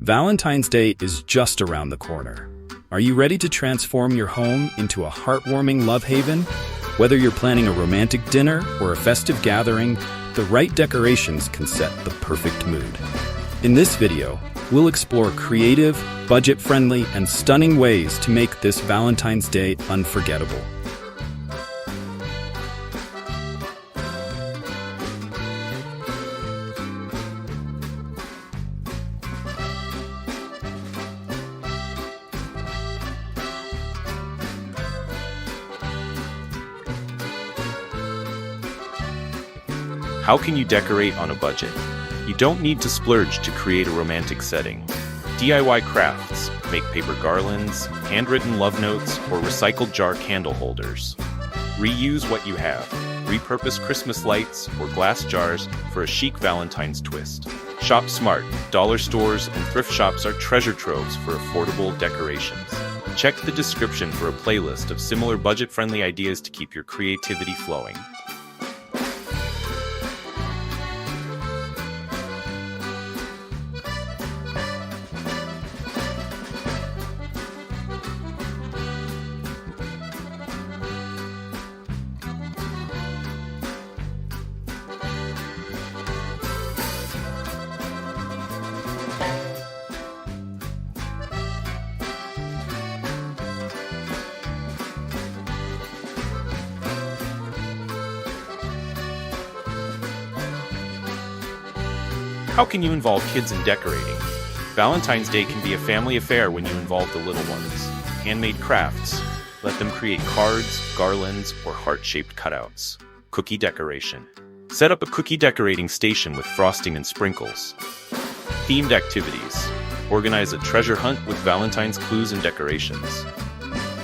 Valentine's Day is just around the corner. Are you ready to transform your home into a heartwarming love haven? Whether you're planning a romantic dinner or a festive gathering, the right decorations can set the perfect mood. In this video, we'll explore creative, budget-friendly, and stunning ways to make this Valentine's Day unforgettable. How can you decorate on a budget? You don't need to splurge to create a romantic setting. DIY crafts, make paper garlands, handwritten love notes, or recycled jar candle holders. Reuse what you have. Repurpose Christmas lights or glass jars for a chic Valentine's twist. Shop smart. Dollar stores and thrift shops are treasure troves for affordable decorations. Check the description for a playlist of similar budget-friendly ideas to keep your creativity flowing. How can you involve kids in decorating? Valentine's Day can be a family affair when you involve the little ones. Handmade crafts. Let them create cards, garlands, or heart-shaped cutouts. Cookie decoration. Set up a cookie decorating station with frosting and sprinkles. Themed activities. Organize a treasure hunt with Valentine's clues and decorations.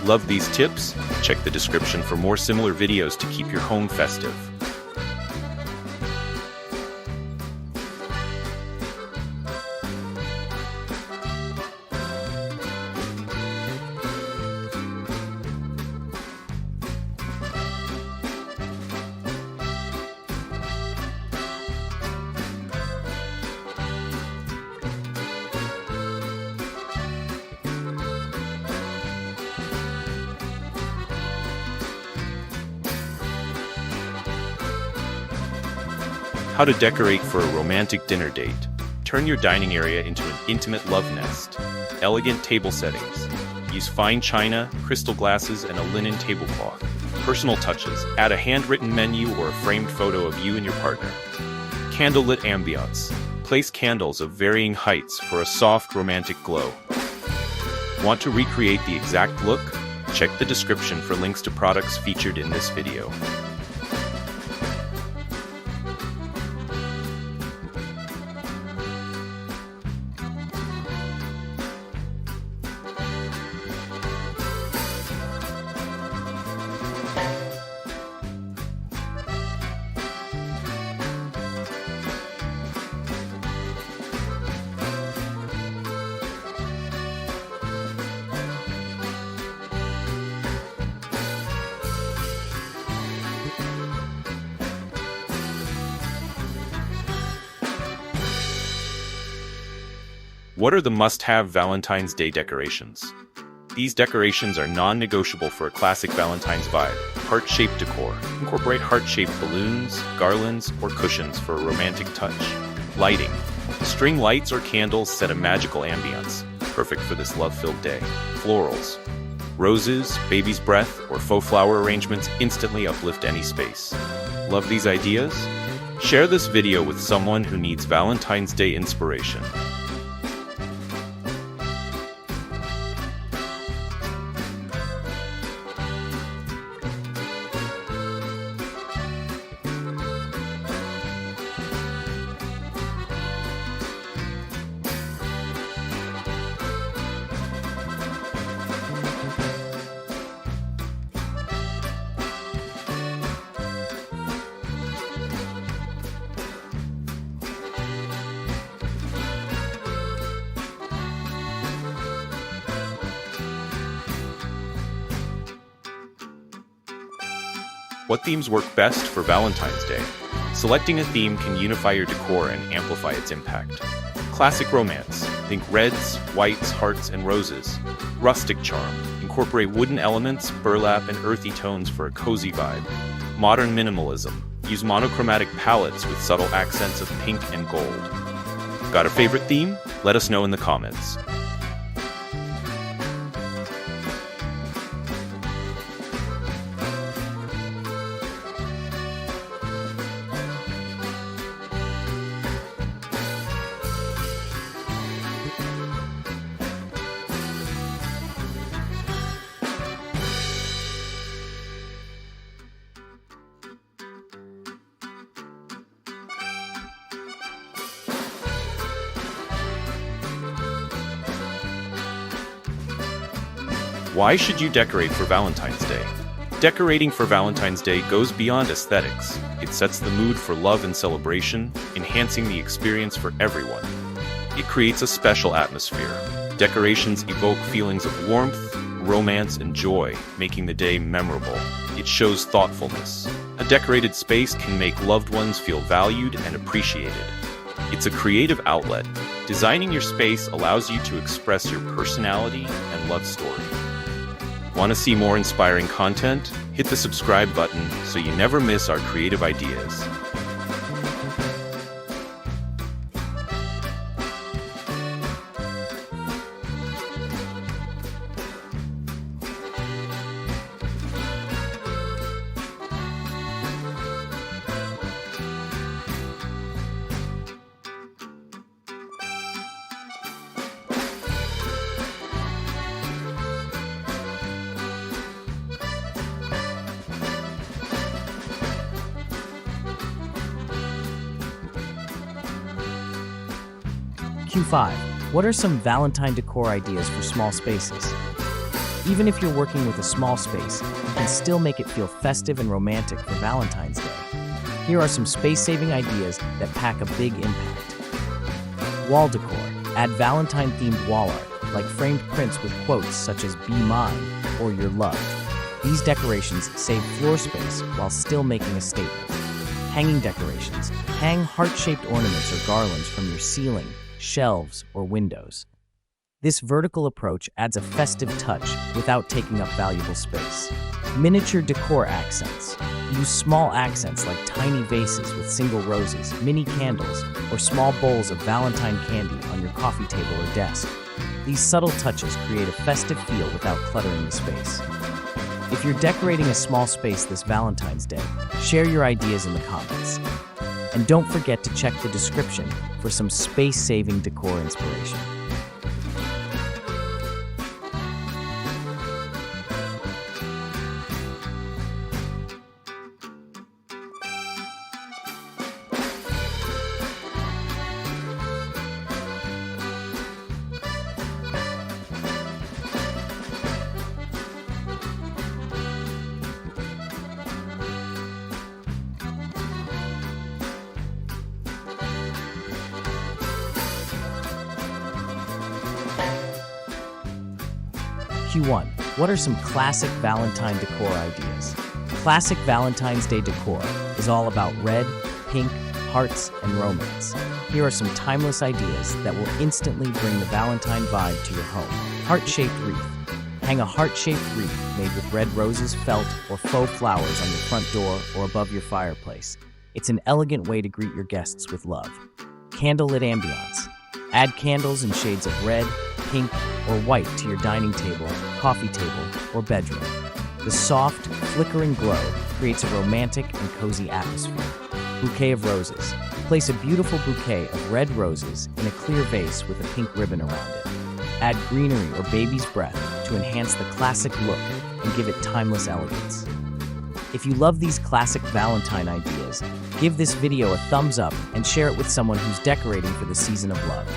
Love these tips? Check the description for more similar videos to keep your home festive. How to decorate for a romantic dinner date. Turn your dining area into an intimate love nest. Elegant table settings. Use fine china, crystal glasses, and a linen tablecloth. Personal touches. Add a handwritten menu or a framed photo of you and your partner. Candlelit ambiance. Place candles of varying heights for a soft, romantic glow. Want to recreate the exact look? Check the description for links to products featured in this video. What are the must-have Valentine's Day decorations? These decorations are non-negotiable for a classic Valentine's vibe. Heart-shaped decor. Incorporate heart-shaped balloons, garlands, or cushions for a romantic touch. Lighting. String lights or candles set a magical ambience, perfect for this love-filled day. Florals. Roses, baby's breath, or faux flower arrangements instantly uplift any space. Love these ideas? Share this video with someone who needs Valentine's Day inspiration. What themes work best for Valentine's Day? Selecting a theme can unify your decor and amplify its impact. Classic romance. Think reds, whites, hearts, and roses. Rustic charm. Incorporate wooden elements, burlap, and earthy tones for a cozy vibe. Modern minimalism. Use monochromatic palettes with subtle accents of pink and gold. Got a favorite theme? Let us know in the comments. Why should you decorate for Valentine's Day? Decorating for Valentine's Day goes beyond aesthetics. It sets the mood for love and celebration, enhancing the experience for everyone. It creates a special atmosphere. Decorations evoke feelings of warmth, romance, and joy, making the day memorable. It shows thoughtfulness. A decorated space can make loved ones feel valued and appreciated. It's a creative outlet. Designing your space allows you to express your personality and love story. Want to see more inspiring content? Hit the subscribe button so you never miss our creative ideas. Q5. What are some Valentine decor ideas for small spaces? Even if you're working with a small space, you can still make it feel festive and romantic for Valentine's Day. Here are some space-saving ideas that pack a big impact. Wall decor. Add Valentine-themed wall art, like framed prints with quotes such as "Be mine" or "You're loved." These decorations save floor space while still making a statement. Hanging decorations. Hang heart-shaped ornaments or garlands from your ceiling, shelves, or windows. This vertical approach adds a festive touch without taking up valuable space. Miniature decor accents. Use small accents like tiny vases with single roses, mini candles, or small bowls of Valentine candy on your coffee table or desk. These subtle touches create a festive feel without cluttering the space. If you're decorating a small space this Valentine's Day, share your ideas in the comments. And don't forget to check the description for some space-saving decor inspiration. Q1. What are some classic Valentine decor ideas? Classic Valentine's Day decor is all about red, pink, hearts, and romance. Here are some timeless ideas that will instantly bring the Valentine vibe to your home. Heart-shaped wreath. Hang a heart-shaped wreath made with red roses, felt, or faux flowers on your front door or above your fireplace. It's an elegant way to greet your guests with love. Candlelit ambiance. Add candles in shades of red, pink, or white to your dining table, coffee table, or bedroom. The soft, flickering glow creates a romantic and cozy atmosphere. Bouquet of roses. Place a beautiful bouquet of red roses in a clear vase with a pink ribbon around it. Add greenery or baby's breath to enhance the classic look and give it timeless elegance. If you love these classic Valentine ideas, give this video a thumbs up and share it with someone who's decorating for the season of love.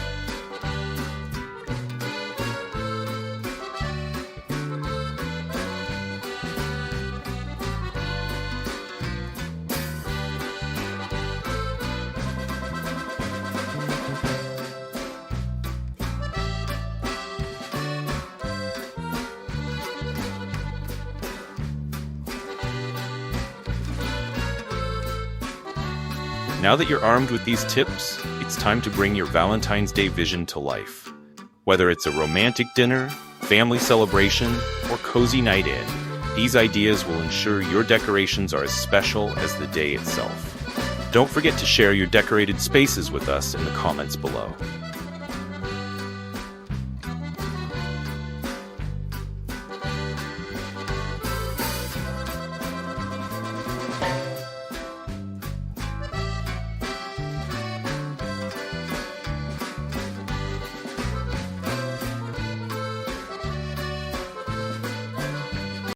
Now that you're armed with these tips, it's time to bring your Valentine's Day vision to life. Whether it's a romantic dinner, family celebration, or cozy night in, these ideas will ensure your decorations are as special as the day itself. Don't forget to share your decorated spaces with us in the comments below.